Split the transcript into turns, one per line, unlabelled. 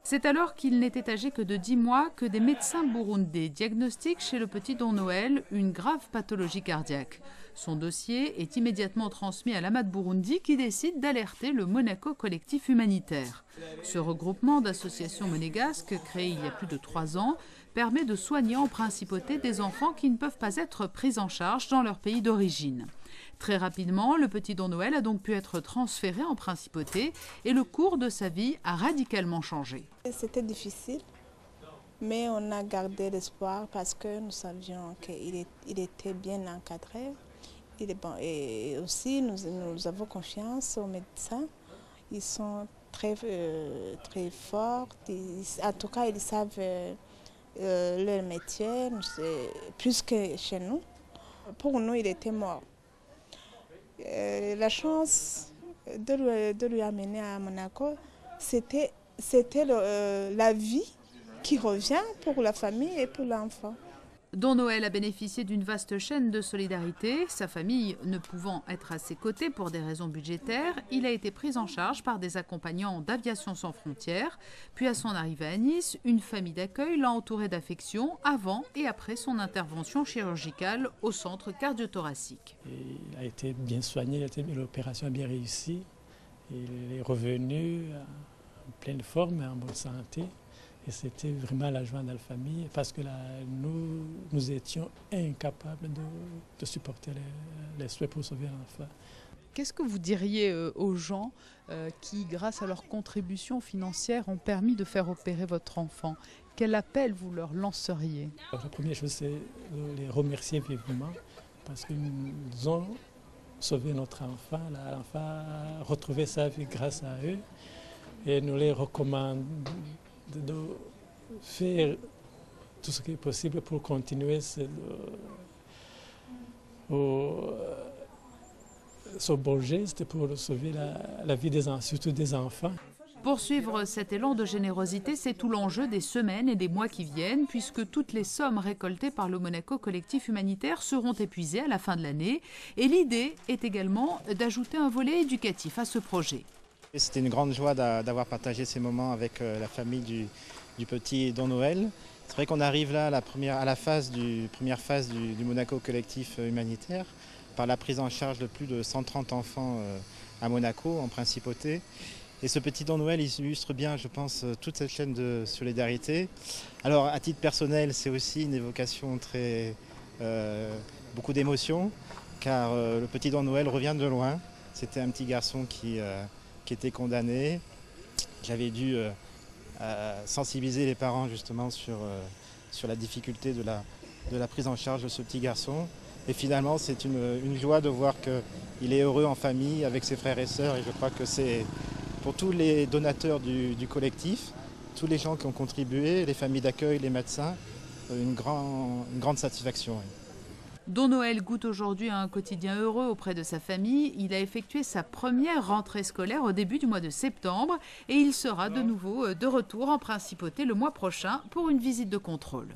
C'est alors qu'il n'était âgé que de 10 mois que des médecins burundais diagnostiquent chez le petit Don Noël une grave pathologie cardiaque. Son dossier est immédiatement transmis à l'AMAD Burundi qui décide d'alerter le Monaco Collectif Humanitaire. Ce regroupement d'associations monégasques, créé il y a plus de 3 ans, permet de soigner en principauté des enfants qui ne peuvent pas être pris en charge dans leur pays d'origine. Très rapidement, le petit Don Noël a donc pu être transféré en principauté et le cours de sa vie a radicalement changé.
C'était difficile, mais on a gardé l'espoir parce que nous savions qu'il était bien encadré. Il est bon. Et aussi, nous avons confiance aux médecins. Ils sont très forts. En tout cas, ils savent leur métier, plus que chez nous. Pour nous, il était mort. La chance de lui amener à Monaco, c'était la vie qui revient pour la famille et pour l'enfant.
Don Noël a bénéficié d'une vaste chaîne de solidarité. Sa famille ne pouvant être à ses côtés pour des raisons budgétaires, il a été pris en charge par des accompagnants d'Aviation sans frontières. Puis à son arrivée à Nice, une famille d'accueil l'a entouré d'affection avant et après son intervention chirurgicale au centre cardio-thoracique.
Il a été bien soigné, l'opération a bien réussi. Il est revenu en pleine forme et en bonne santé. Et c'était vraiment la joie dans la famille parce que là, nous étions incapables de supporter les souhaits pour sauver l'enfant.
Qu'est-ce que vous diriez aux gens qui, grâce à leur contribution financière, ont permis de faire opérer votre enfant? Quel appel vous leur lanceriez?
La première chose, c'est de les remercier vivement parce qu'ils ont sauvé notre enfant. L'enfant a retrouvé sa vie grâce à eux et nous les recommandons de faire tout ce qui est possible pour continuer ce beau geste pour sauver la vie des enfants, surtout des enfants.
Poursuivre cet élan de générosité, c'est tout l'enjeu des semaines et des mois qui viennent, puisque toutes les sommes récoltées par le Monaco Collectif Humanitaire seront épuisées à la fin de l'année. Et l'idée est également d'ajouter un volet éducatif à ce projet.
C'était une grande joie d'avoir partagé ces moments avec la famille du petit Don Noël. C'est vrai qu'on arrive là à la première phase du Monaco Collectif Humanitaire par la prise en charge de plus de 130 enfants à Monaco, en principauté. Et ce petit Don Noël, il illustre bien, je pense, toute cette chaîne de solidarité. Alors, à titre personnel, c'est aussi une évocation beaucoup d'émotions, car le petit Don Noël revient de loin. C'était un petit garçon qui était condamné. J'avais dû sensibiliser les parents justement sur la difficulté de la prise en charge de ce petit garçon. Et finalement, c'est une joie de voir qu'il est heureux en famille avec ses frères et sœurs. Et je crois que c'est pour tous les donateurs du collectif, tous les gens qui ont contribué, les familles d'accueil, les médecins, une grande satisfaction. Oui.
Don Noël goûte aujourd'hui à un quotidien heureux auprès de sa famille. Il a effectué sa première rentrée scolaire au début du mois de septembre et il sera de nouveau de retour en principauté le mois prochain pour une visite de contrôle.